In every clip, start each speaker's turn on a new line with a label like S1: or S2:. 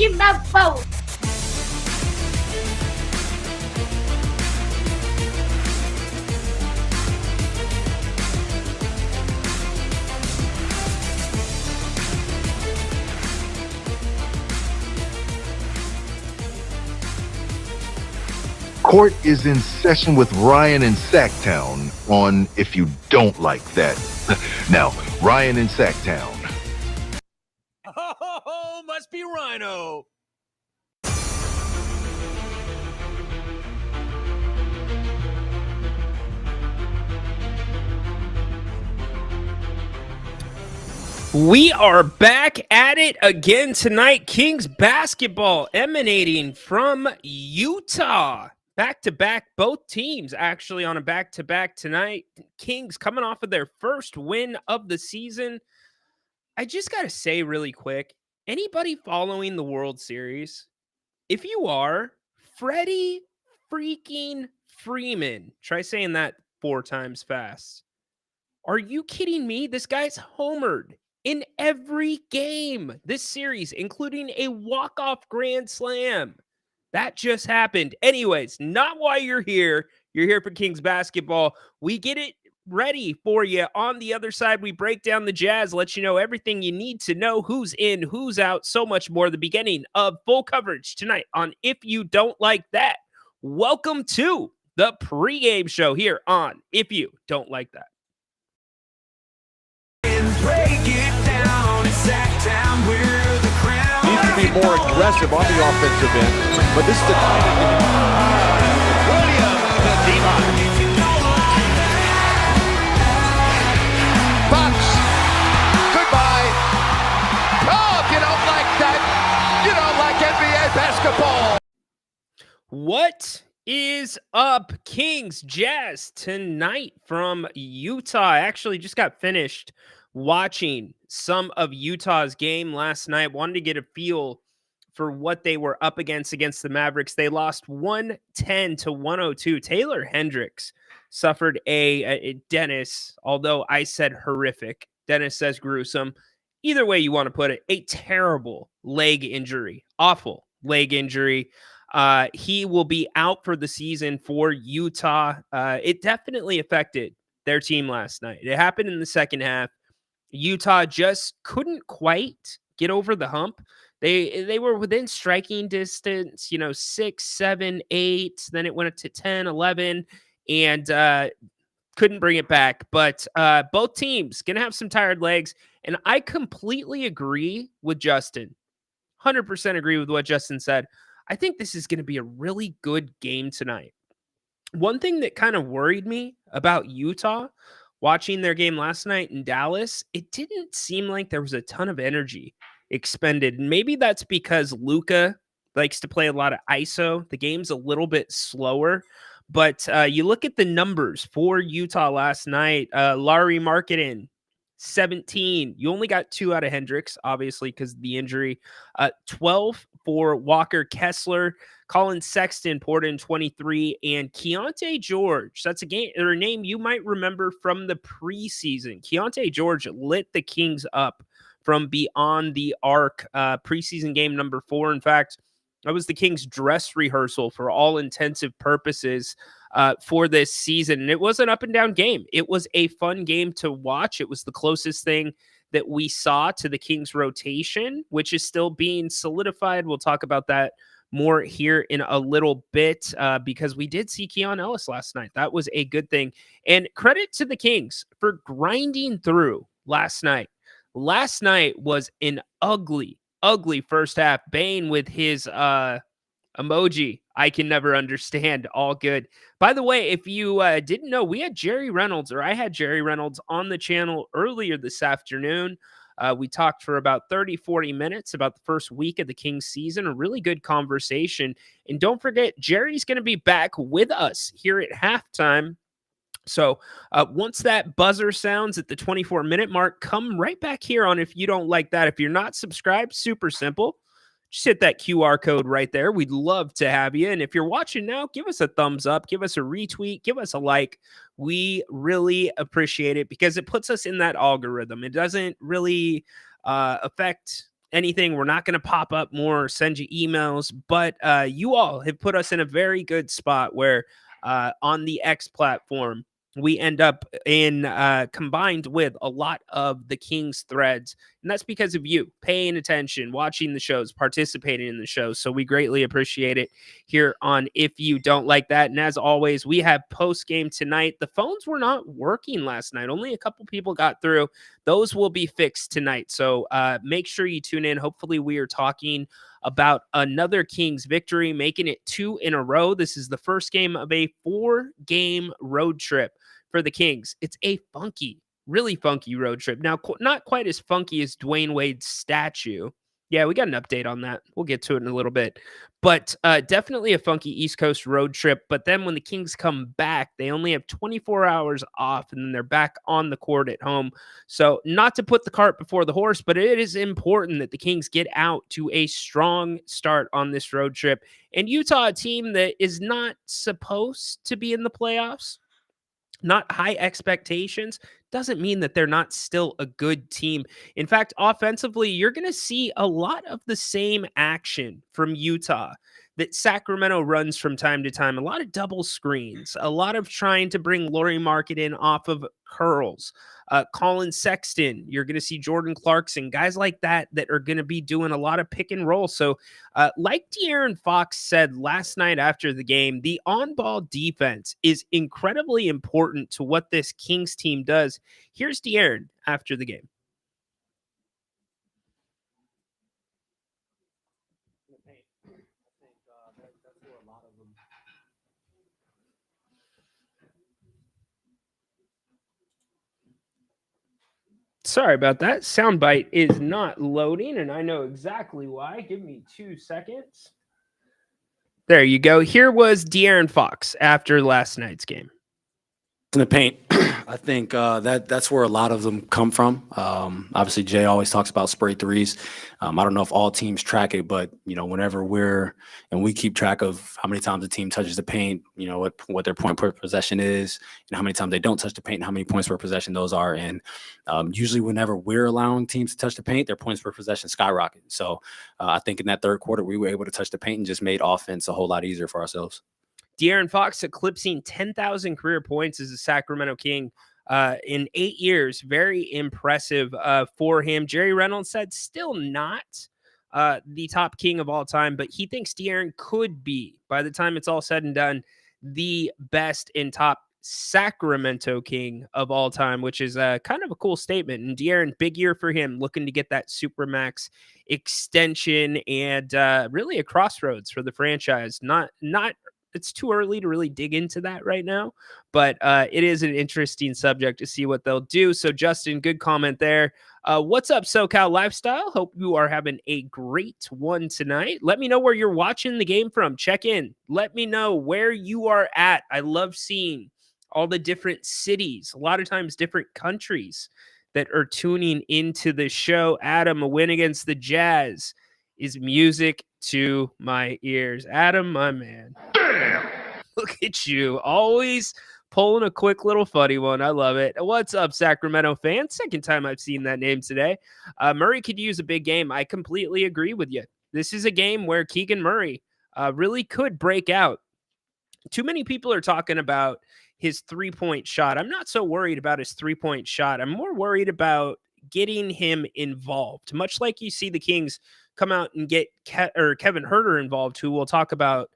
S1: Give that vote.
S2: Court is in session with Ryan in Sacktown on If You Don't Like That. Now, Ryan in Sacktown.
S3: Oh, must be Ryno.
S4: We are back at it again tonight. Kings basketball emanating from Utah. Back-to-back, both teams actually on a back-to-back tonight. Kings coming off of their first win of the season. I just got to say really quick, anybody following the World Series, if you are, Freddie freaking Freeman, try saying that 4 times fast. Are you kidding me? This guy's homered in every game this series, including a walk-off grand slam. That just happened. Anyways, not why you're here. You're here for Kings basketball. We get it ready for you. On the other side, we break down the Jazz, let you know everything you need to know, who's in, who's out, so much more. The beginning of full coverage tonight on If You Don't Like That. Welcome to the pregame show here on If You Don't Like That.
S3: Needs to be more aggressive on the offensive end, but this is the kind of Williams and Devon. Bucks, goodbye. Oh, if you don't like that, you don't like NBA basketball.
S4: What is up, Kings Jazz tonight from Utah? I actually just got finished watching some of Utah's game last night. Wanted to get a feel for what they were up against the Mavericks. They lost 110 to 102. Taylor Hendricks suffered a Dennis, although I said horrific. Dennis says gruesome. Either way you want to put it, a terrible leg injury. Awful leg injury. He will be out for the season for Utah. It definitely affected their team last night. It happened in the second half. Utah just couldn't quite get over the hump. They were within striking distance, 6, 7, 8. Then it went up to 10, 11, and couldn't bring it back. But both teams going to have some tired legs. And I completely agree with Justin. 100% agree with what Justin said. I think this is going to be a really good game tonight. One thing that kind of worried me about Utah watching their game last night in Dallas, it didn't seem like there was a ton of energy expended. And maybe that's because Luka likes to play a lot of ISO. The game's a little bit slower. But you look at the numbers for Utah last night. Larry Markkanen, 17. You only got 2 out of Hendricks, obviously, because of the injury. 12 for Walker Kessler. Colin Sexton poured in 23. And Keontae George, that's a name you might remember from the preseason. Keontae George lit the Kings up from beyond the arc. Preseason game number 4. In fact, that was the Kings' dress rehearsal for all intensive purposes for this season. And it was an up and down game. It was a fun game to watch. It was the closest thing that we saw to the Kings' rotation, which is still being solidified. We'll talk about that more here in a little bit because we did see Keon Ellis last night. That was a good thing. And credit to the Kings for grinding through last night. Last night was an ugly first half. Bane with his emoji I can never understand. All good. By the way, if you didn't know, we had Jerry Reynolds, or I had Jerry Reynolds on the channel earlier this afternoon. We talked for about 30-40 minutes about the first week of the Kings season. A really good conversation. And don't forget, Jerry's going to be back with us here at halftime. So once that buzzer sounds at the 24-minute mark, come right back here on If You Don't Like That. If you're not subscribed, super simple. Just hit that QR code right there. We'd love to have you. And if you're watching now, give us a thumbs up, give us a retweet, give us a like. We really appreciate it because it puts us in that algorithm. It doesn't really affect anything. We're not going to pop up more or send you emails, but you all have put us in a very good spot where on the X platform, we end up in combined with a lot of the King's threads. And that's because of you paying attention, watching the shows, participating in the shows. So we greatly appreciate it here on If You Don't Like That. And as always, we have post game tonight. The phones were not working last night. Only a couple people got through. Those will be fixed tonight. So make sure you tune in. Hopefully we are talking about another Kings victory, making it 2 in a row. This is the first game of a 4-game road trip for the Kings. It's a funky, really funky road trip. Now, not quite as funky as Dwayne Wade's statue. Yeah, we got an update on that. We'll get to it in a little bit. But definitely a funky East Coast road trip. But then when the Kings come back, they only have 24 hours off, and then they're back on the court at home. So not to put the cart before the horse, but it is important that the Kings get out to a strong start on this road trip. And Utah, a team that is not supposed to be in the playoffs, not high expectations, doesn't mean that they're not still a good team. In fact, offensively, you're going to see a lot of the same action from Utah that Sacramento runs from time to time. A lot of double screens, a lot of trying to bring Lauri Markkanen in off of curls. Colin Sexton, you're going to see Jordan Clarkson, guys like that are going to be doing a lot of pick and roll. So like De'Aaron Fox said last night after the game, the on-ball defense is incredibly important to what this Kings team does. Here's De'Aaron after the game. Sorry about that. Soundbite is not loading, and I know exactly why. Give me 2 seconds. There you go. Here was De'Aaron Fox after last night's game.
S1: In the paint, I think that's where a lot of them come from. Obviously, Jay always talks about spray threes. I don't know if all teams track it, but whenever we keep track of how many times the team touches the paint, what their point per possession is, how many times they don't touch the paint, and how many points per possession those are. And usually, whenever we're allowing teams to touch the paint, their points per possession skyrocket. So I think in that third quarter, we were able to touch the paint and just made offense a whole lot easier for ourselves.
S4: De'Aaron Fox eclipsing 10,000 career points as a Sacramento King in 8 years. Very impressive for him. Jerry Reynolds said still not the top King of all time, but he thinks De'Aaron could be, by the time it's all said and done, the best and top Sacramento King of all time, which is kind of a cool statement. And De'Aaron, big year for him, looking to get that Supermax extension and really a crossroads for the franchise. Not It's too early to really dig into that right now, but it is an interesting subject to see what they'll do. So, Justin, good comment there. What's up, SoCal Lifestyle? Hope you are having a great one tonight. Let me know where you're watching the game from. Check in. Let me know where you are at. I love seeing all the different cities, a lot of times different countries that are tuning into the show. Adam, a win against the Jazz is music to my ears. Adam, my man. Damn. Look at you. Always pulling a quick little funny one. I love it. What's up, Sacramento fans? Second time I've seen that name today. Murray could use a big game. I completely agree with you. This is a game where Keegan Murray really could break out. Too many people are talking about his three-point shot. I'm not so worried about his three-point shot. I'm more worried about getting him involved, much like you see the Kings come out and get Kevin Huerter involved, who we'll talk about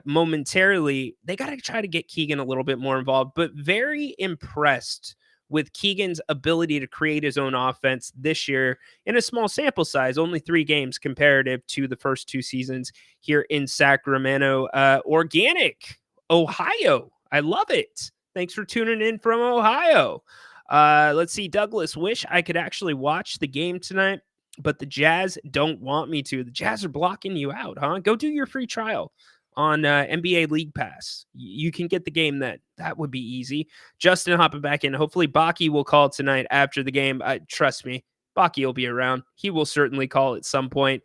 S4: momentarily. They got to try to get Keegan a little bit more involved, but very impressed with Keegan's ability to create his own offense this year in a small sample size, only 3 games comparative to the first 2 seasons here in Sacramento. Organic, Ohio. I love it. Thanks for tuning in from Ohio. Let's see. Douglas, wish I could actually watch the game tonight, but the Jazz don't want me to. The Jazz are blocking you out, huh? Go do your free trial on NBA League Pass. You can get the game then. That would be easy. Justin hopping back in. Hopefully Baki will call tonight after the game. Trust me, Baki will be around. He will certainly call at some point.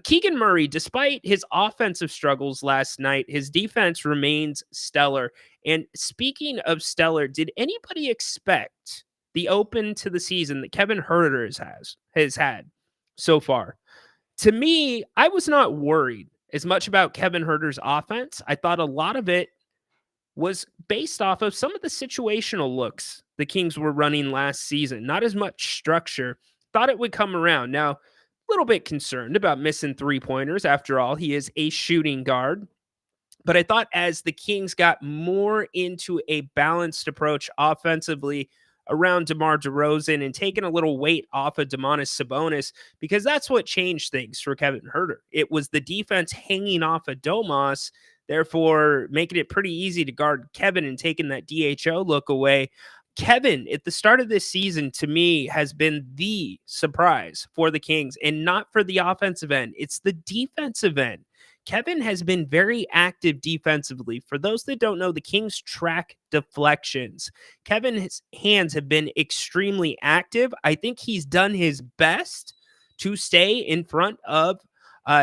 S4: Keegan Murray, despite his offensive struggles last night, his defense remains stellar. And speaking of stellar, did anybody expect the open to the season that Kevin Huerter has had so far? To me, I was not worried as much about Kevin Herter's offense. I thought a lot of it was based off of some of the situational looks the Kings were running last season. Not as much structure. Thought it would come around. Now, a little bit concerned about missing 3-pointers. After all, he is a shooting guard. But I thought as the Kings got more into a balanced approach offensively around DeMar DeRozan and taking a little weight off of Domantas Sabonis, because that's what changed things for Kevin Herter. It was the defense hanging off of Domas, therefore making it pretty easy to guard Kevin and taking that DHO look away. Kevin, at the start of this season, to me, has been the surprise for the Kings, and not for the offensive end. It's the defensive end. Kevin has been very active defensively. For those that don't know, the Kings track deflections. Kevin's hands have been extremely active. I think he's done his best to stay in front of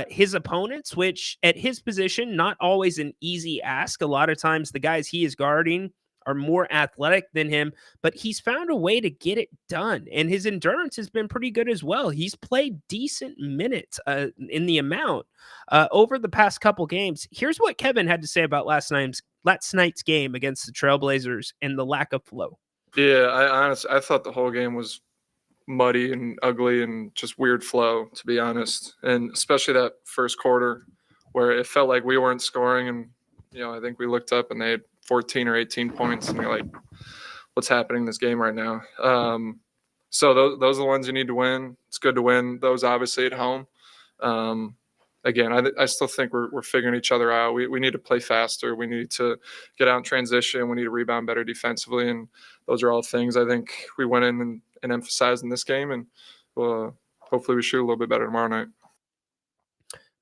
S4: his opponents, which at his position, not always an easy ask. A lot of times the guys he is guarding are more athletic than him, but he's found a way to get it done. And his endurance has been pretty good as well. He's played decent minutes in the amount over the past couple games. Here's what Kevin had to say about last night's game against the Trailblazers and the lack of flow.
S5: Yeah, I thought the whole game was muddy and ugly and just weird flow, to be honest. And especially that first quarter where it felt like we weren't scoring. And, I think we looked up and they had 14 or 18 points, and you're like, what's happening in this game right now? So those are the ones you need to win. It's good to win those, obviously, at home. Again, I still think we're figuring each other out. We need to play faster. We need to get out in transition. We need to rebound better defensively, and those are all things I think we went in and emphasized in this game, and hopefully we shoot a little bit better tomorrow night.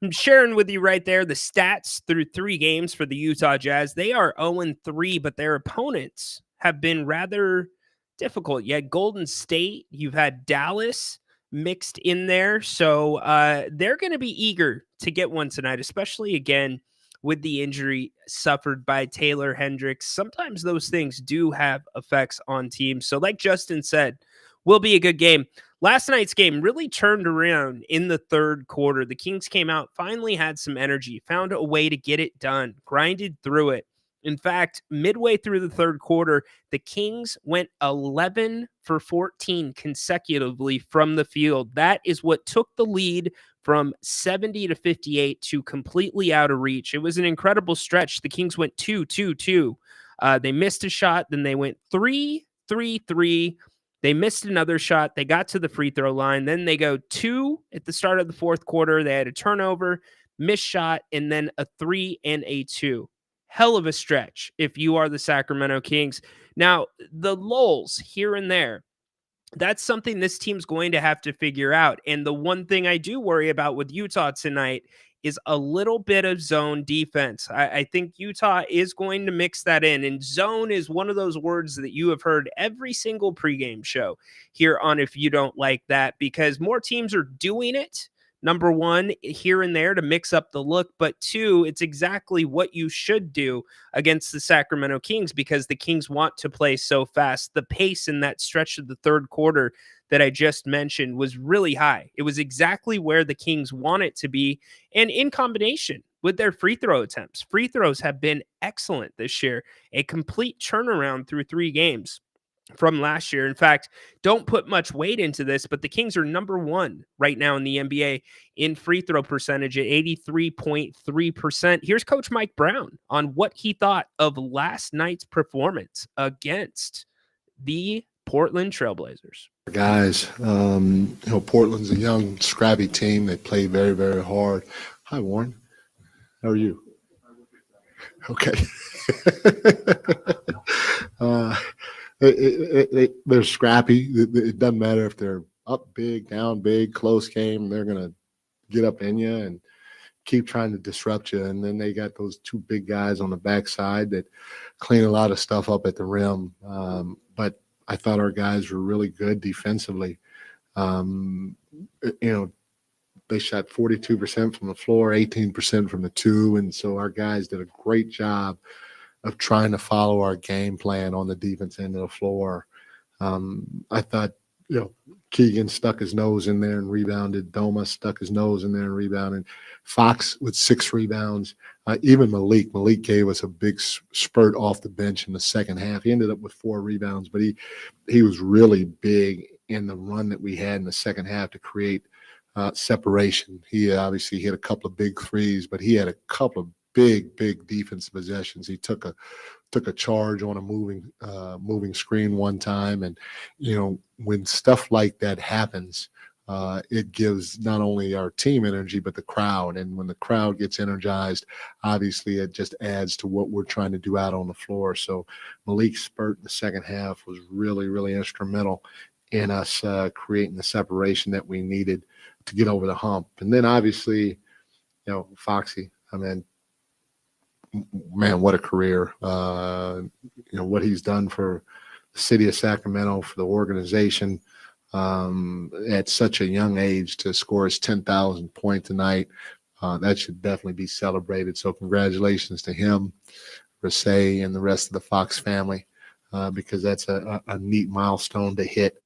S4: I'm sharing with you right there the stats through 3 games for the Utah Jazz. They are 0-3, but their opponents have been rather difficult. You had Golden State, you've had Dallas mixed in there. So they're going to be eager to get one tonight, especially again with the injury suffered by Taylor Hendricks. Sometimes those things do have effects on teams. So like Justin said, will be a good game. Last night's game really turned around in the third quarter. The Kings came out, finally had some energy, found a way to get it done, grinded through it. In fact, midway through the third quarter, the Kings went 11 for 14 consecutively from the field. That is what took the lead from 70 to 58 to completely out of reach. It was an incredible stretch. The Kings went 2-2-2. They missed a shot, then they went 3-3-3. They missed another shot. They got to the free throw line. Then they go 2 at the start of the fourth quarter. They had a turnover, missed shot, and then a 3 and a 2. Hell of a stretch if you are the Sacramento Kings. Now, the lulls here and there, that's something this team's going to have to figure out. And the one thing I do worry about with Utah tonight is a little bit of zone defense. I think Utah is going to mix that in. And zone is one of those words that you have heard every single pregame show here on If You Don't Like That, because more teams are doing it. Number one, here and there to mix up the look, but 2, it's exactly what you should do against the Sacramento Kings because the Kings want to play so fast. The pace in that stretch of the third quarter that I just mentioned was really high. It was exactly where the Kings want it to be, and in combination with their free throw attempts. Free throws have been excellent this year, a complete turnaround through 3 games from last year. In fact, don't put much weight into this, but the Kings are number 1 right now in the NBA in free throw percentage at 83.3%. Here's Coach Mike Brown on what he thought of last night's performance against the Portland Trailblazers.
S6: Guys, Portland's a young, scrappy team. They play very, very hard. Hi, Warren. How are you? Okay. They're scrappy. It doesn't matter if they're up big, down big, close game. They're going to get up in you and keep trying to disrupt you. And then they got those 2 big guys on the backside that clean a lot of stuff up at the rim. But I thought our guys were really good defensively. They shot 42% from the floor, 18% from the 2. And so our guys did a great job of trying to follow our game plan on the defense end of the floor. I thought Keegan stuck his nose in there and rebounded. Doma stuck his nose in there and rebounded. Fox with 6 rebounds. Even Malik gave us a big spurt off the bench in the second half. He ended up with 4 rebounds, but he was really big in the run that we had in the second half to create separation. He obviously hit a couple of big threes, but he had a couple of big defensive possessions. He took a charge on a moving screen one time, and when stuff like that happens, it gives not only our team energy but the crowd. And when the crowd gets energized, obviously it just adds to what we're trying to do out on the floor. So Malik's spurt in the second half was really instrumental in us creating the separation that we needed to get over the hump. And then obviously, Foxy, I mean, man, what a career. What he's done for the city of Sacramento, for the organization, at such a young age to score his 10,000th point tonight. That should definitely be celebrated. So congratulations to him, Rasay, and the rest of the Fox family, because that's a neat milestone to hit.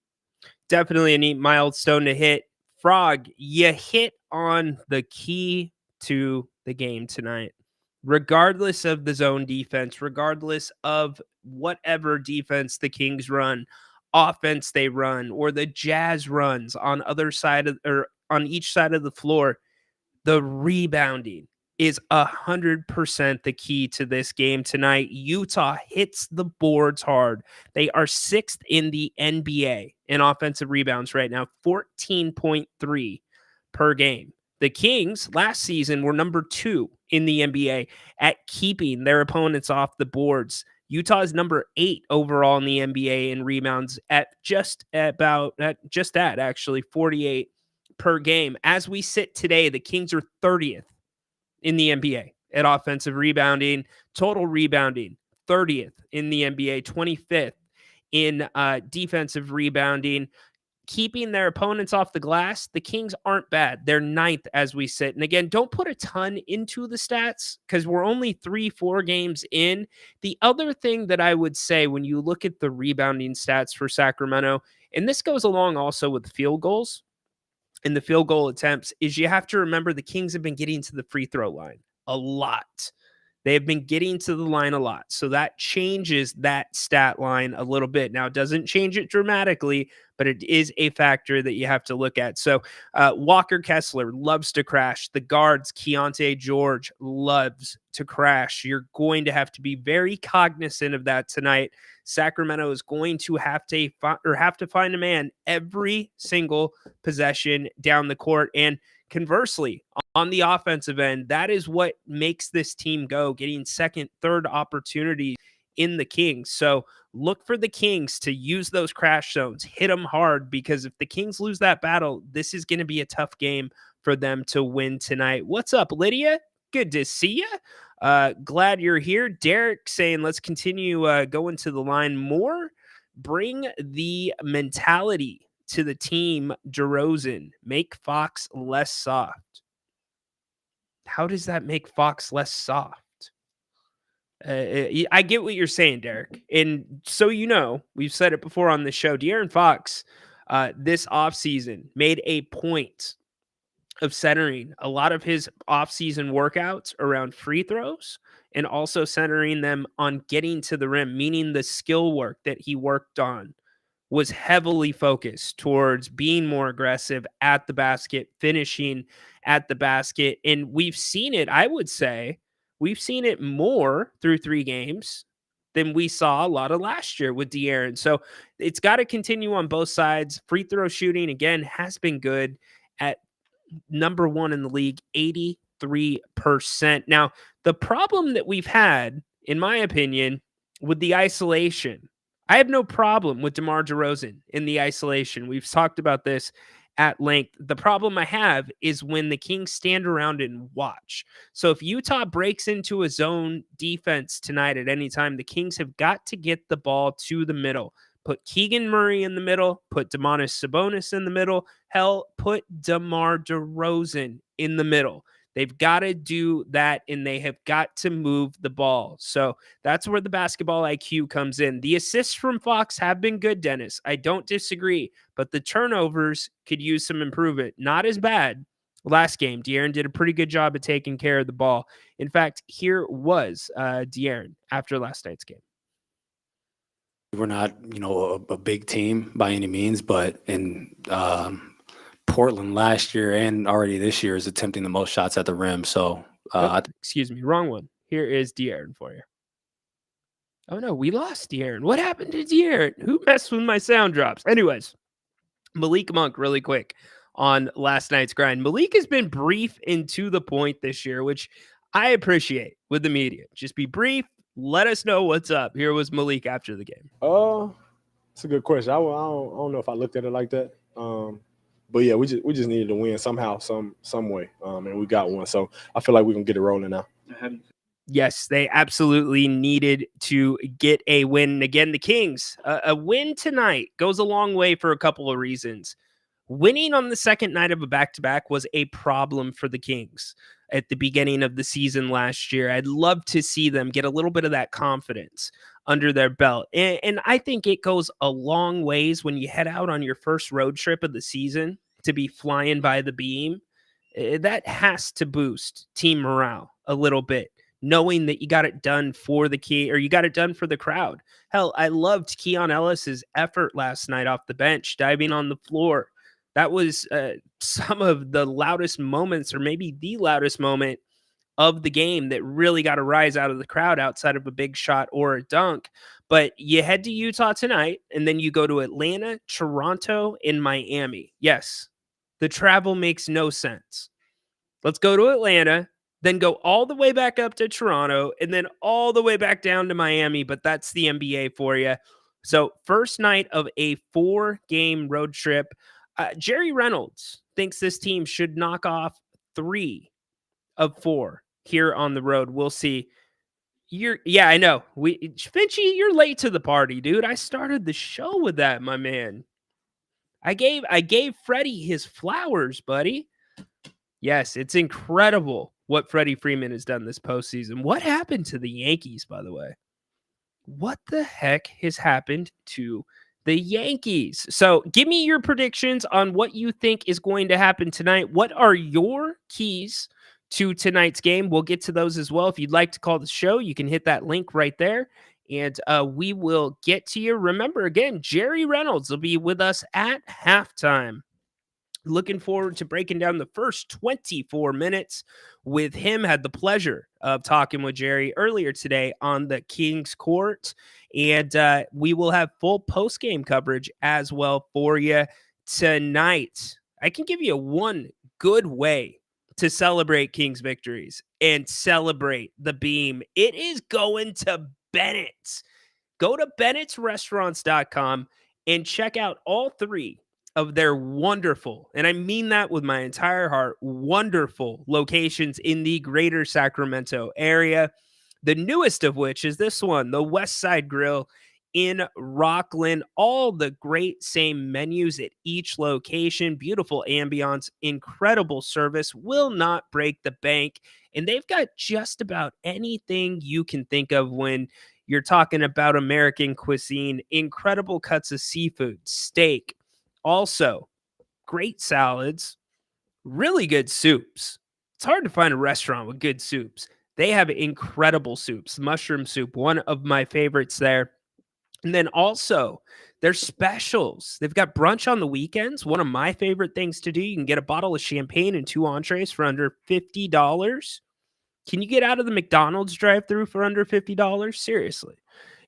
S4: Definitely a neat milestone to hit. Frog, you hit on the key to the game tonight. Regardless of the zone defense, regardless of whatever defense the Kings run, offense they run, or the Jazz runs on each side of the floor, the rebounding is 100% the key to this game tonight. Utah hits the boards hard. They are 6th in the NBA in offensive rebounds right now, 14.3 per game. The Kings last season were number 2 in the NBA at keeping their opponents off the boards. Utah is number 8 overall in the NBA in rebounds at actually 48 per game. As we sit today, the Kings are 30th in the NBA at offensive rebounding, total rebounding, 30th in the NBA, 25th in defensive rebounding. Keeping their opponents off the glass, the Kings aren't bad. They're 9th as we sit. And again, don't put a ton into the stats because we're only 3-4 games in. The other thing that I would say when you look at the rebounding stats for Sacramento, and this goes along also with field goals and the field goal attempts, is you have to remember the Kings have been getting to the free throw line a lot. They have been getting to the line a lot. So that changes that stat line a little bit. Now, it doesn't change it dramatically, but it is a factor that you have to look at. So Walker Kessler loves to crash. The guards, Keontae George, loves to crash. You're going to have to be very cognizant of that tonight. Sacramento is going to have to find a man every single possession down the court. And conversely, on the offensive end, that is what makes this team go, getting second, third opportunities in the Kings. So look for the Kings to use those crash zones, hit them hard, because if the Kings lose that battle, this is going to be a tough game for them to win tonight. What's up, Lydia? Good to see you. Glad you're here. Derek saying, let's continue going to the line more. Bring the mentality to the team, DeRozan. Make Fox less soft. How does that make Fox less soft? I get what you're saying, Derek. And so we've said it before on the show, De'Aaron Fox this offseason made a point of centering a lot of his offseason workouts around free throws and also centering them on getting to the rim, meaning the skill work that he worked on was heavily focused towards being more aggressive at the basket, finishing at the basket. And we've seen it, I would say, we've seen it more through 3 games than we saw a lot of last year with De'Aaron. So it's got to continue on both sides. Free throw shooting, again, has been good at number 1 in the league, 83%. Now, the problem that we've had, in my opinion, with the isolation, I have no problem with DeMar DeRozan in the isolation. We've talked about this at length. The problem I have is when the Kings stand around and watch. So if Utah breaks into a zone defense tonight at any time, the Kings have got to get the ball to the middle. Put Keegan Murray in the middle, put Domantas Sabonis in the middle, hell, put DeMar DeRozan in the middle. They've got to do that, and they have got to move the ball. So that's where the basketball IQ comes in. The assists from Fox have been good, Dennis. I don't disagree, but the turnovers could use some improvement. Not as bad last game. De'Aaron did a pretty good job of taking care of the ball. In fact, here was De'Aaron after last night's game.
S1: We're not, a big team by any means, but in Portland last year and already this year is attempting the most shots at the rim. So,
S4: excuse me, wrong one. Here is De'Aaron for you. Oh no, we lost De'Aaron. What happened to De'Aaron? Who messed with my sound drops? Anyways, Malik Monk, really quick on last night's grind. Malik has been brief and to the point this year, which I appreciate with the media. Just be brief. Let us know what's up. Here was Malik after the game.
S7: It's a good question. I don't know if I looked at it like that. But yeah, we just needed to win somehow, some way, and we got one. So I feel like we can get it rolling now.
S4: Yes, they absolutely needed to get a win. Again, the Kings, a win tonight goes a long way for a couple of reasons. Winning on the second night of a back-to-back was a problem for the Kings at the beginning of the season last year. I'd love to see them get a little bit of that confidence under their belt. And I think it goes a long ways when you head out on your first road trip of the season to be flying by the beam. That has to boost team morale a little bit, knowing that you got it done for the key, or you got it done for the crowd. Hell, I loved Keon Ellis's effort last night off the bench, diving on the floor. That was some of the loudest moments, or maybe the loudest moment of the game that really got a rise out of the crowd outside of a big shot or a dunk. But you head to Utah tonight, and then you go to Atlanta, Toronto, and Miami. Yes, the travel makes no sense. Let's go to Atlanta, then go all the way back up to Toronto, and then all the way back down to Miami. But that's the NBA for you. So first night of a 4-game road trip. Jerry Reynolds thinks this team should knock off 3 of 4 here on the road. We'll see. I know. Finchy, you're late to the party, dude. I started the show with that, my man. I gave Freddie his flowers, buddy. Yes, it's incredible what Freddie Freeman has done this postseason. What happened to the Yankees, by the way? What the heck has happened to the Yankees? So give me your predictions on what you think is going to happen tonight. What are your keys to tonight's game? We'll get to those as well. If you'd like to call the show, you can hit that link right there, and we will get to you. Remember, again, Jerry Reynolds will be with us at halftime. Looking forward to breaking down the first 24 minutes with him. Had the pleasure of talking with Jerry earlier today on the Kings court, and we will have full post-game coverage as well for you tonight. I can give you one good way to celebrate Kings victories and celebrate the beam. It is going to Bennett's. Go to bennettsrestaurants.com and check out all 3 of their wonderful, and I mean that with my entire heart, wonderful locations in the greater Sacramento area. The newest of which is this one, the West Side Grill in Rockland. All the great same menus at each location, beautiful ambiance, incredible service, will not break the bank. And they've got just about anything you can think of when you're talking about American cuisine. Incredible cuts of seafood, steak, also great salads, really good soups. It's hard to find a restaurant with good soups. They have incredible soups. Mushroom soup, one of my favorites there. And then also their specials. They've got brunch on the weekends. One of my favorite things to do. You can get a bottle of champagne and 2 entrees for under $50. Can you get out of the McDonald's drive-thru for under $50? Seriously.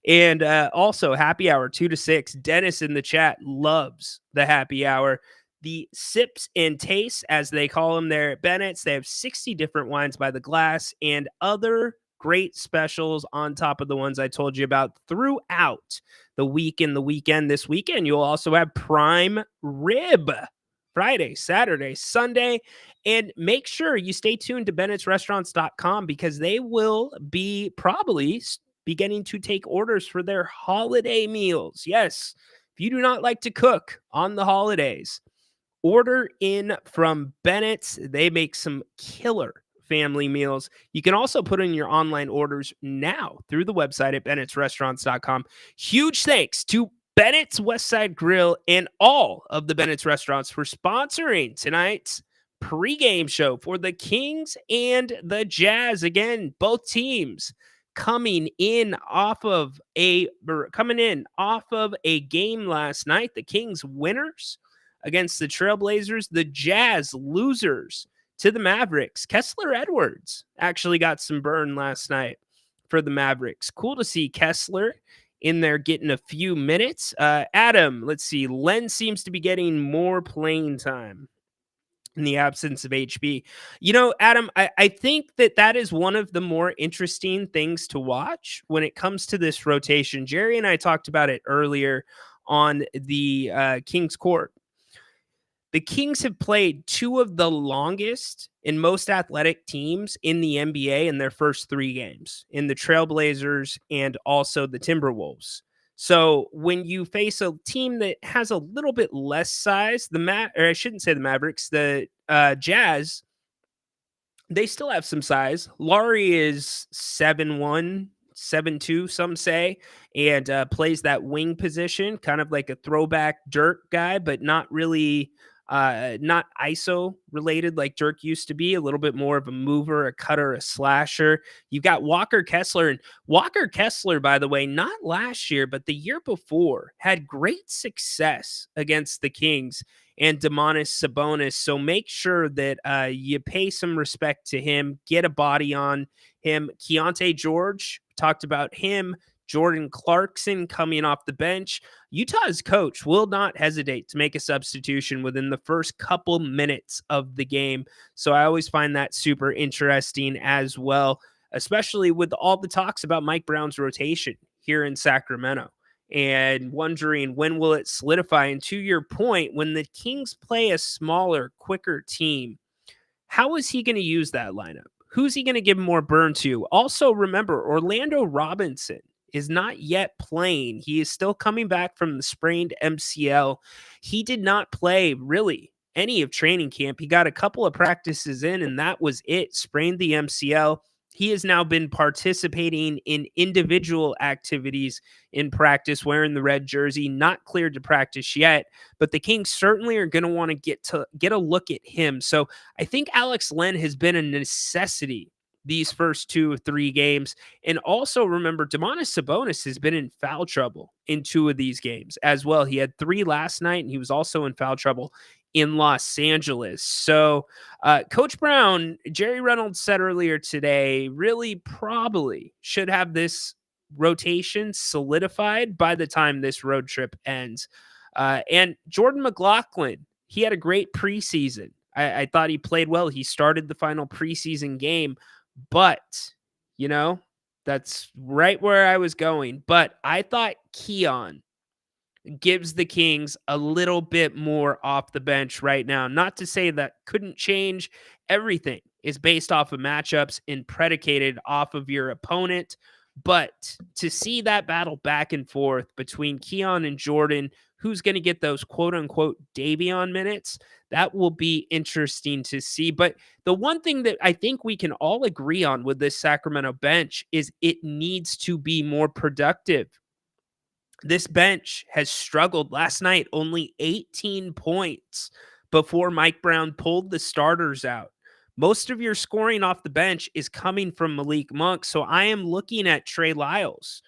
S4: And also happy hour 2 to 6. Dennis in the chat loves the happy hour. The sips and tastes, as they call them there at Bennett's. They have 60 different wines by the glass and other great specials on top of the ones I told you about throughout the week and the weekend. This weekend, you'll also have prime rib Friday, Saturday, Sunday. And make sure you stay tuned to bennettsrestaurants.com because they will be probably beginning to take orders for their holiday meals. Yes, if you do not like to cook on the holidays, order in from Bennett's. They make some killer family meals. You can also put in your online orders now through the website at bennettsrestaurants.com. Huge thanks to Bennett's Westside Grill and all of the Bennett's restaurants for sponsoring tonight's pregame show for the Kings and the Jazz. Again, both teams coming in off of a game last night. The Kings winners against the Trailblazers, the Jazz losers to the Mavericks. Kessler Edwards actually got some burn last night for the Mavericks. Cool to see Kessler in there getting a few minutes. Adam, let's see. Len seems to be getting more playing time in the absence of HB. Adam, I think that is one of the more interesting things to watch when it comes to this rotation. Jerry and I talked about it earlier on the Kings court. The Kings have played two of the longest and most athletic teams in the NBA in their first 3 games, in the Trailblazers and also the Timberwolves. So when you face a team that has a little bit less size, the Jazz, they still have some size. Laurie is 7'1", 7'2", some say, and plays that wing position, kind of like a throwback Dirk guy, but not really not ISO related like Dirk used to be, a little bit more of a mover, a cutter, a slasher. You've got Walker Kessler, and Walker Kessler, by the way, not last year, but the year before, had great success against the Kings and Domantas Sabonis. So make sure that you pay some respect to him, get a body on him. Keontae George, talked about him. Jordan Clarkson coming off the bench. Utah's coach will not hesitate to make a substitution within the first couple minutes of the game. So I always find that super interesting as well, especially with all the talks about Mike Brown's rotation here in Sacramento and wondering when will it solidify. And to your point, when the Kings play a smaller, quicker team, how is he going to use that lineup? Who's he going to give more burn to? Also, remember, Orlando Robinson is not yet playing. He is still coming back from the sprained MCL. He did not play really any of training camp. He got a couple of practices in, and that was it. Sprained the MCL. He has now been participating in individual activities in practice, wearing the red jersey, not cleared to practice yet, but the Kings certainly are going to want to get a look at him. So I think Alex Len has been a necessity these first 2 or 3 games. And also remember, Domantas Sabonis has been in foul trouble in 2 of these games as well. He had 3 last night, and he was also in foul trouble in Los Angeles. So Coach Brown, Jerry Reynolds said earlier today, really probably should have this rotation solidified by the time this road trip ends. And Jordan McLaughlin, he had a great preseason. I thought he played well. He started the final preseason game, but, that's right where I was going. But I thought Keon gives the Kings a little bit more off the bench right now. Not to say that couldn't change. Everything is based off of matchups and predicated off of your opponent. But to see that battle back and forth between Keon and Jordan, who's going to get those quote-unquote Davion minutes, that will be interesting to see. But the one thing that I think we can all agree on with this Sacramento bench is it needs to be more productive. This bench has struggled. Last night, only 18 points before Mike Brown pulled the starters out. Most of your scoring off the bench is coming from Malik Monk. So I am looking at Trey Lyles.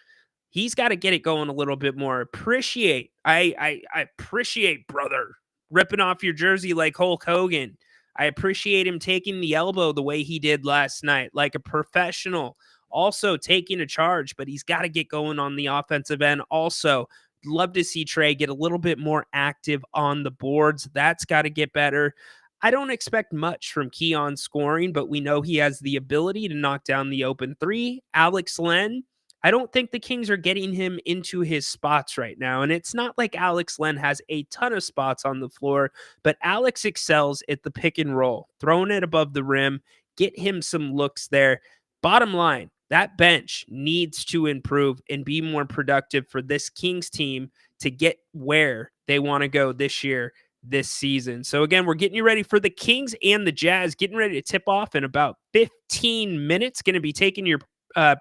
S4: He's got to get it going a little bit more. I appreciate, brother, ripping off your jersey like Hulk Hogan. I appreciate him taking the elbow the way he did last night, like a professional. Also taking a charge, but he's got to get going on the offensive end. Also, love to see Trey get a little bit more active on the boards. That's got to get better. I don't expect much from Keon scoring, but we know he has the ability to knock down the open 3. Alex Len, I don't think the Kings are getting him into his spots right now. And it's not like Alex Len has a ton of spots on the floor, but Alex excels at the pick and roll, throwing it above the rim, get him some looks there. Bottom line, that bench needs to improve and be more productive for this Kings team to get where they want to go this year. this season. So again, we're getting you ready for the Kings and the Jazz, getting ready to tip off in about 15 minutes. Going to be taking your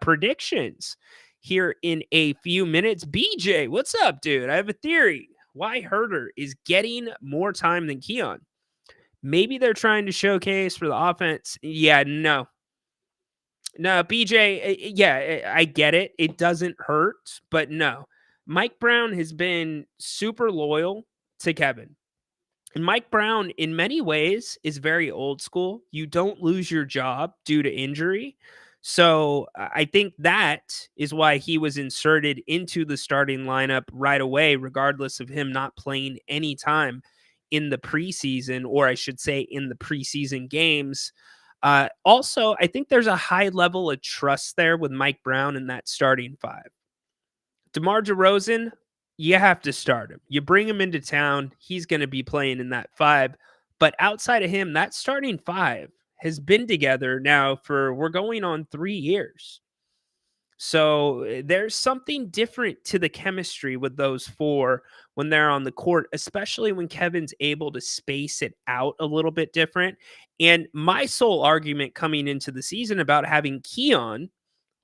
S4: predictions here in a few minutes. BJ, what's up, dude? I have a theory. Why Herter is getting more time than Keon? Maybe they're trying to showcase for the offense. Yeah, no, BJ, yeah, I get it. It doesn't hurt, but no. Mike Brown has been super loyal to Kevin. And Mike Brown, in many ways, is very old school. You don't lose your job due to injury. So I think that is why he was inserted into the starting lineup right away, regardless of him not playing any time in the preseason, or I should say in the preseason games. Also, I think there's a high level of trust there with Mike Brown in that starting five. DeMar DeRozan, you have to start him. You bring him into town, he's going to be playing in that five. But outside of him, that starting five has been together now for, we're going on 3 years. So there's something different to the chemistry with those four when they're on the court, especially when Kevin's able to space it out a little bit different. And my sole argument coming into the season about having Keon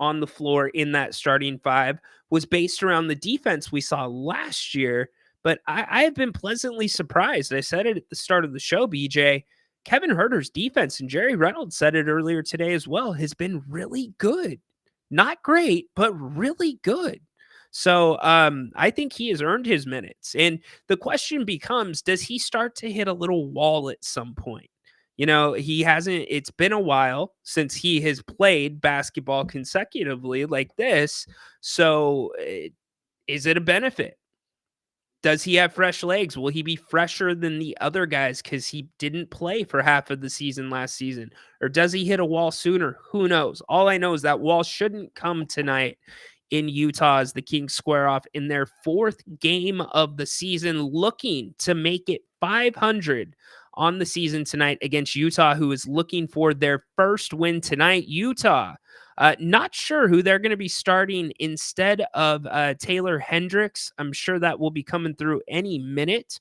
S4: on the floor in that starting five was based around the defense we saw last year. But I have been pleasantly surprised. I said it at the start of the show, BJ. Kevin Herter's defense, and Jerry Reynolds said it earlier today as well, has been really good. Not great, but really good. So I think he has earned his minutes. And the question becomes, does he start to hit a little wall at some point? You know, he hasn't, it's been a while since he has played basketball consecutively like this. So is it a benefit? Does he have fresh legs? Will he be fresher than the other guys because he didn't play for half of the season last season? Or does he hit a wall sooner? Who knows? All I know is that wall shouldn't come tonight in Utah as the Kings square off in their 4th game of the season, looking to make it 500 on the season tonight against Utah, who is looking for their first win tonight. Utah, not sure who they're going to be starting instead of Taylor Hendricks. I'm sure that will be coming through any minute.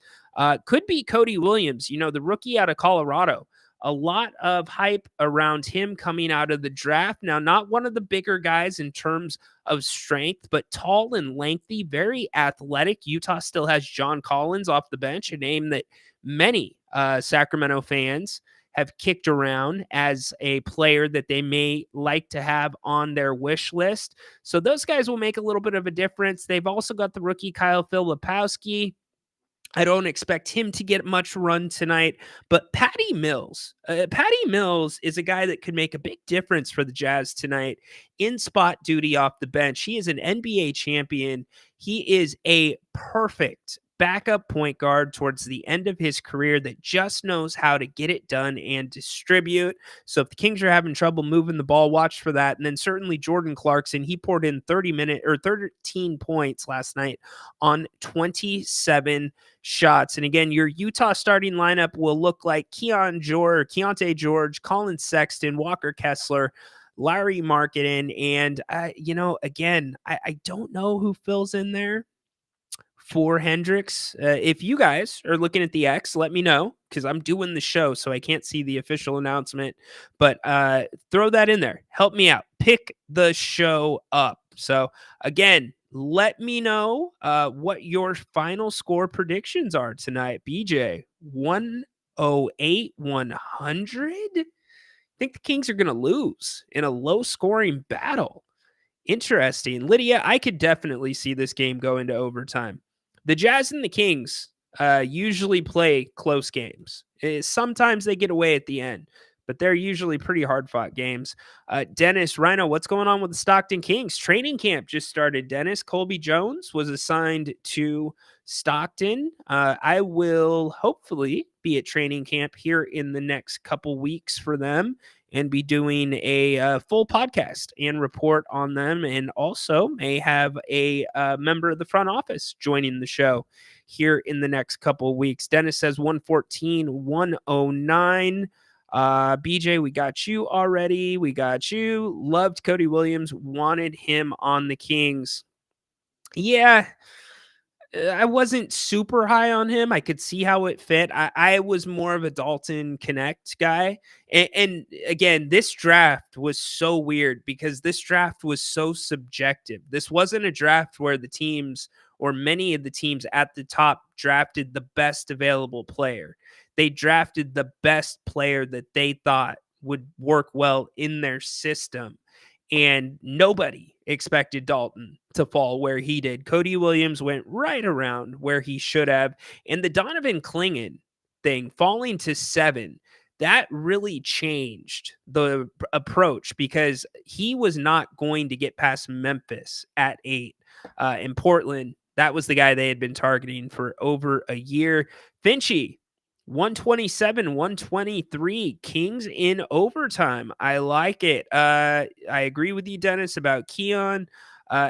S4: Could be Cody Williams, you know, the rookie out of Colorado. A lot of hype around him coming out of the draft. Now, not one of the bigger guys in terms of strength, but tall and lengthy, very athletic. Utah still has John Collins off the bench, a name that many Sacramento fans have kicked around as a player that they may like to have on their wish list. So those guys will make a little bit of a difference. They've also got the rookie Kyle Filipowski. I don't expect him to get much run tonight, but Patty Mills is a guy that could make a big difference for the Jazz tonight in spot duty off the bench. He is an NBA champion. He is a perfect backup point guard towards the end of his career that just knows how to get it done and distribute. So if the Kings are having trouble moving the ball, watch for that. And then certainly Jordan Clarkson, he poured in 13 points last night on 27 shots. And again, your Utah starting lineup will look like Keontae George, Colin Sexton, Walker Kessler, Larry Marketing. And, again, I don't know who fills in there for Hendricks. If you guys are looking at the X, let me know, because I'm doing the show, so I can't see the official announcement. But throw that in there. Help me out. Pick the show up. So, again, let me know what your final score predictions are tonight. BJ, 108, 100? I think the Kings are going to lose in a low-scoring battle. Interesting. Lydia, I could definitely see this game go into overtime. The Jazz and the Kings usually play close games. Sometimes they get away at the end, but they're usually pretty hard-fought games. Dennis, Ryno, what's going on with the Stockton Kings? Training camp just started, Dennis. Colby Jones was assigned to Stockton. I will hopefully be at training camp here in the next couple weeks for them and be doing a full podcast and report on them, and also may have a member of the front office joining the show here in the next couple of weeks. Dennis says 114, 109. BJ, we got you already. We got you. Loved Cody Williams. Wanted him on the Kings. Yeah. I wasn't super high on him. I could see how it fit. I was more of a Dalton Connect guy. And again, this draft was so weird because this draft was so subjective. This wasn't a draft where the teams or many of the teams at the top drafted the best available player. They drafted the best player that they thought would work well in their system. And nobody expected Dalton to fall where he did. Cody Williams went right around where he should have. And the Donovan Clingan thing falling to 7, that really changed the approach because he was not going to get past Memphis at 8. In Portland, that was the guy they had been targeting for over a year. Finchie, 127, 123, Kings in overtime. I like it. I agree with you, Dennis, about Keon.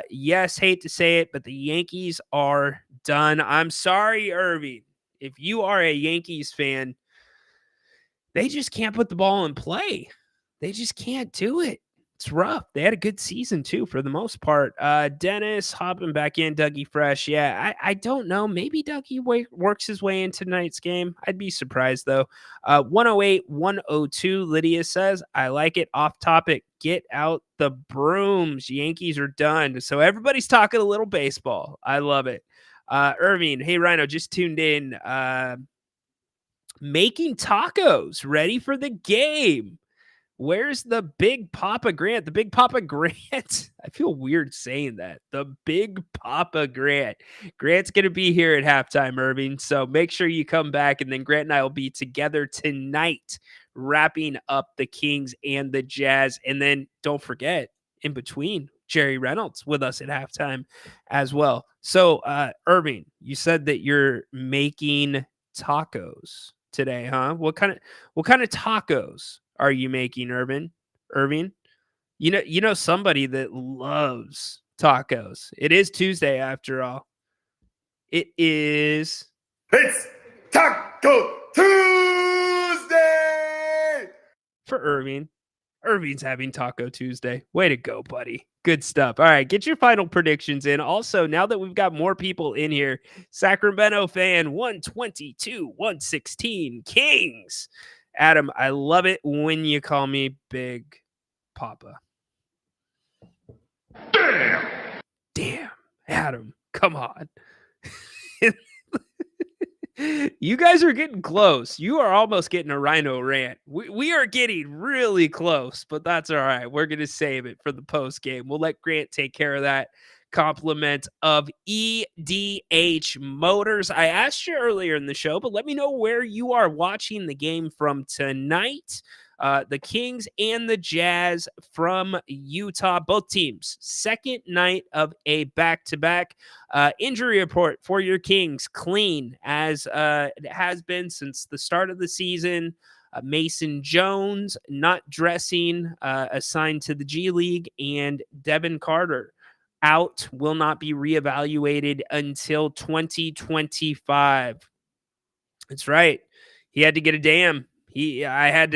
S4: Yes, hate to say it, but the Yankees are done. I'm sorry, Irving. If you are a Yankees fan, they just can't put the ball in play. They just can't do it. It's rough. They had a good season, too, for the most part. Dennis hopping back in, Dougie Fresh. Yeah, I don't know. Maybe Dougie works his way into tonight's game. I'd be surprised, though. 108, 102, Lydia says, I like it. Off topic. Get out the brooms. Yankees are done. So everybody's talking a little baseball. I love it. Irving, hey, Ryno, just tuned in. Making tacos, ready for the game. Where's the Big Papa Grant? The Big Papa Grant. I feel weird saying that. The Big Papa Grant. Grant's going to be here at halftime, Irving. So make sure you come back, and then Grant and I will be together tonight, wrapping up the Kings and the Jazz. And then don't forget, in between, Jerry Reynolds with us at halftime as well. So, Irving, you said that you're making tacos today, huh? What kind of tacos are you making, Irving? You know somebody that loves tacos. It is Tuesday after all. It is.
S8: It's Taco Tuesday
S4: For Irving. Irving's having Taco Tuesday. Way to go, buddy. Good stuff. All right, get your final predictions in. Also, now that we've got more people in here, Sacramento fan 122, 116, Kings. Adam, I love it when you call me Big Papa. Damn, Adam, come on. You guys are getting close. You are almost getting a Ryno rant. We are getting really close, but that's all right. We're going to save it for the post game. We'll let Grant take care of that. Compliment of EDH Motors. I asked you earlier in the show, but let me know where you are watching the game from tonight. The Kings and the Jazz from Utah, both teams, second night of a back-to-back. Injury report for your Kings, clean as it has been since the start of the season. Mason Jones not dressing, assigned to the G League, and Devin Carter out, will not be reevaluated until 2025. That's right. He had to get a dam. I had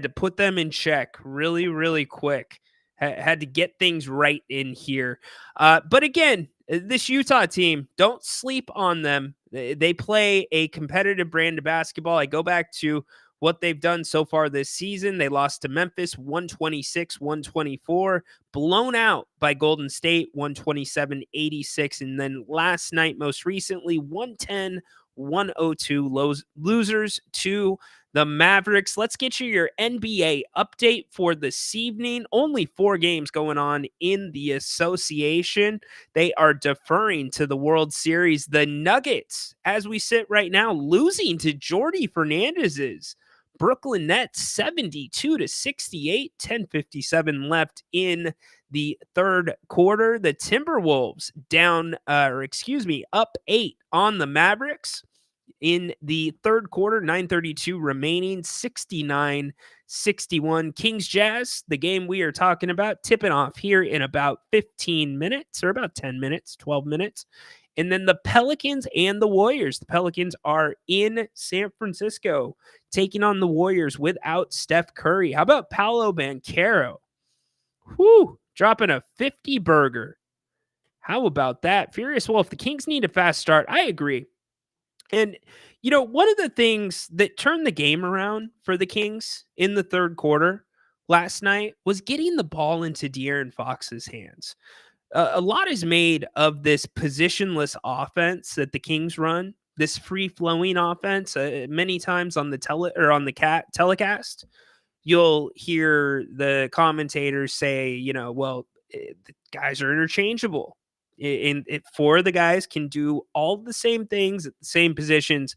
S4: to put them in check really, really quick. Had to get things right in here. But again, this Utah team, don't sleep on them. They play a competitive brand of basketball. I go back to what they've done so far this season. They lost to Memphis 126-124, blown out by Golden State 127-86. And then last night, most recently, 110-102 losers to the Mavericks. Let's get you your NBA update for this evening. Only 4 games going on in the association. They are deferring to the World Series. The Nuggets, as we sit right now, losing to Jordy Fernandez's Brooklyn Nets 72-68, 10:57 left in the third quarter. The Timberwolves up 8 on the Mavericks in the third quarter, 9:32 remaining, 69-61. Kings Jazz, the game we are talking about, tipping off here in about 15 minutes or about 10 minutes, 12 minutes. And then the Pelicans and the Warriors. The Pelicans are in San Francisco taking on the Warriors without Steph Curry. How about Paolo Banchero? Dropping a 50 burger. How about that? Furious Wolf, the Kings need a fast start. I agree. And, one of the things that turned the game around for the Kings in the third quarter last night was getting the ball into De'Aaron Fox's hands. A lot is made of this positionless offense that the Kings run, this free-flowing offense. Many times on the telecast, you'll hear the commentators say, the guys are interchangeable. Four of the guys can do all the same things at the same positions.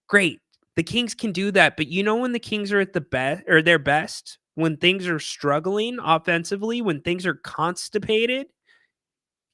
S4: Great. The Kings can do that, but when the Kings are at the best or their best, when things are struggling offensively, when things are constipated,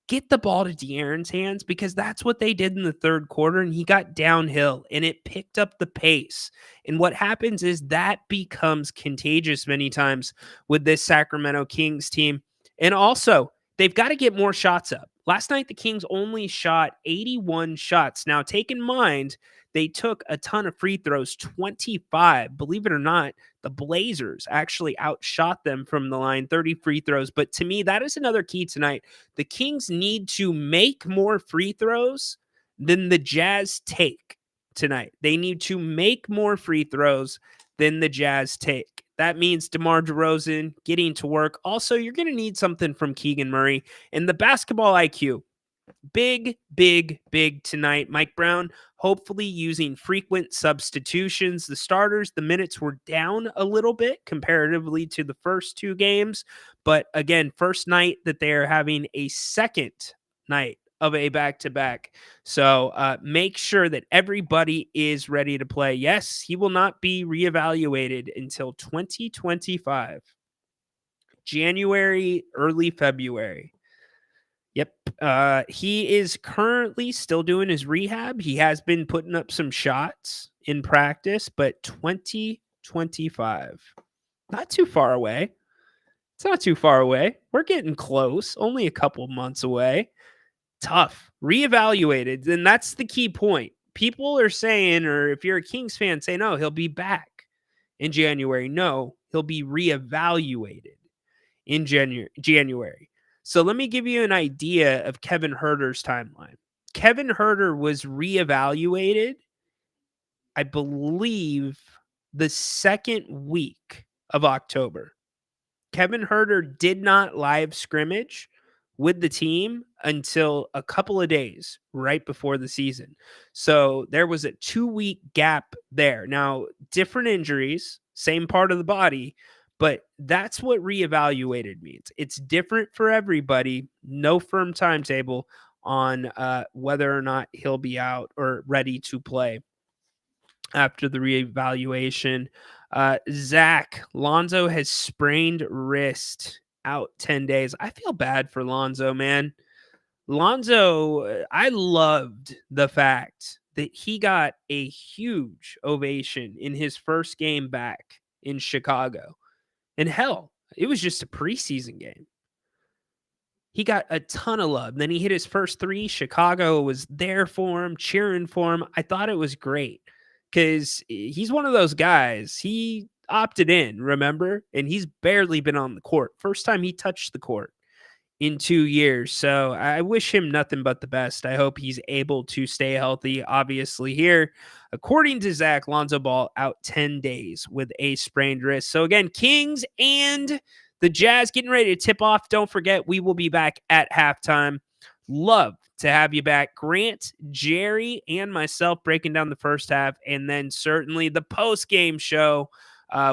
S4: get the ball to De'Aaron's hands, because that's what they did in the third quarter, and he got downhill and it picked up the pace. And what happens is that becomes contagious many times with this Sacramento Kings team. And also, they've got to get more shots up. Last night, the Kings only shot 81 shots. Now, take in mind, they took a ton of free throws, 25. Believe it or not, the Blazers actually outshot them from the line, 30 free throws. But to me, that is another key tonight. The Kings need to make more free throws than the Jazz take tonight. They need to make more free throws than the Jazz take. That means DeMar DeRozan getting to work. Also, you're going to need something from Keegan Murray. And the basketball IQ, big tonight. Mike Brown hopefully using frequent substitutions. The starters, the minutes were down a little bit comparatively to the first two games. But again, first night that they are having a second night of a back-to-back. So make sure that everybody is ready to play. Yes, he will not be reevaluated until 2025. January, early February. Yep. He is currently still doing his rehab. He has been putting up some shots in practice, but 2025, not too far away. It's not too far away. We're getting close, only a couple months away. Tough. Reevaluated. And that's the key point. People are saying, or if you're a Kings fan, say, no, he'll be back in January. No, he'll be reevaluated in January. So let me give you an idea of Kevin Huerter's timeline. Kevin Huerter was reevaluated, I believe, the second week of October. Kevin Huerter did not live scrimmage with the team until a couple of days right before the season. So there was a 2-week gap there. Now, different injuries, same part of the body, but that's what reevaluated means. It's different for everybody. No firm timetable on whether or not he'll be out or ready to play after the reevaluation. Zach, Lonzo has sprained wrist, out 10 days. I feel bad for Lonzo, man. Lonzo, I loved the fact that he got a huge ovation in his first game back in Chicago. And hell, it was just a preseason game. He got a ton of love. Then he hit his first three. Chicago was there for him, cheering for him. I thought it was great because he's one of those guys. He opted in, remember? And he's barely been on the court. First time he touched the court in 2 years. So I wish him nothing but the best. I hope he's able to stay healthy. Obviously here, according to Zach, Lonzo Ball out 10 days with a sprained wrist. So again, Kings and the Jazz getting ready to tip off. Don't forget, we will be back at halftime. Love to have you back. Grant, Jerry, and myself breaking down the first half, and then certainly the post-game show.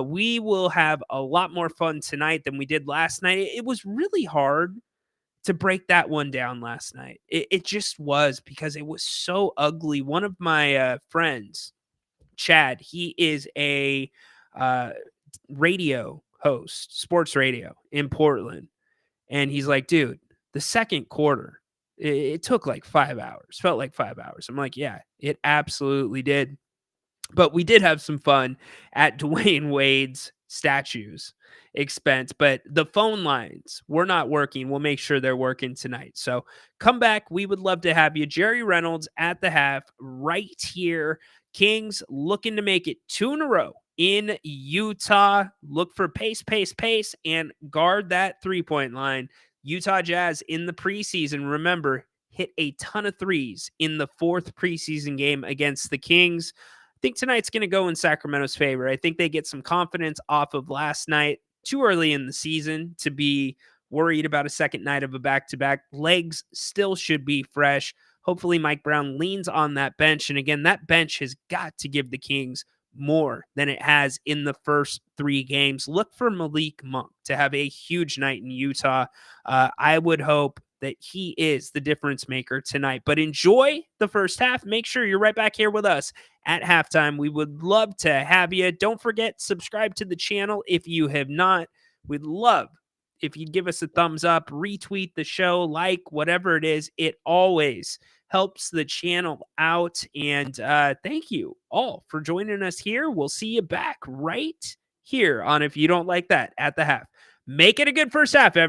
S4: We will have a lot more fun tonight than we did last night. It was really hard to break that one down last night. It just was, because it was so ugly. One of my friends, Chad, he is a radio host, sports radio in Portland. And he's like, dude, the second quarter, it took like 5 hours, felt like 5 hours. I'm like, yeah, it absolutely did. But we did have some fun at Dwayne Wade's statue's expense, but the phone lines were not working. We'll make sure they're working tonight. So come back. We would love to have you. Jerry Reynolds at the half right here. Kings looking to make it 2 in a row in Utah. Look for pace, and guard that 3-point line. Utah Jazz in the preseason, remember, hit a ton of threes in the 4th preseason game against the Kings. I think tonight's going to go in Sacramento's favor. I think they get some confidence off of last night. Too early in the season to be worried about a second night of a back-to-back. Legs still should be fresh. Hopefully Mike Brown leans on that bench. And again, that bench has got to give the Kings more than it has in the first 3 games. Look for Malik Monk to have a huge night in Utah. I would hope that he is the difference maker tonight. But enjoy the first half. Make sure you're right back here with us at halftime. We would love to have you. Don't forget, subscribe to the channel if you have not. We'd love if you'd give us a thumbs up, retweet the show, like, whatever it is. It always helps the channel out. And thank you all for joining us here. We'll see you back right here on If You Don't Like That at the half. Make it a good first half, everyone.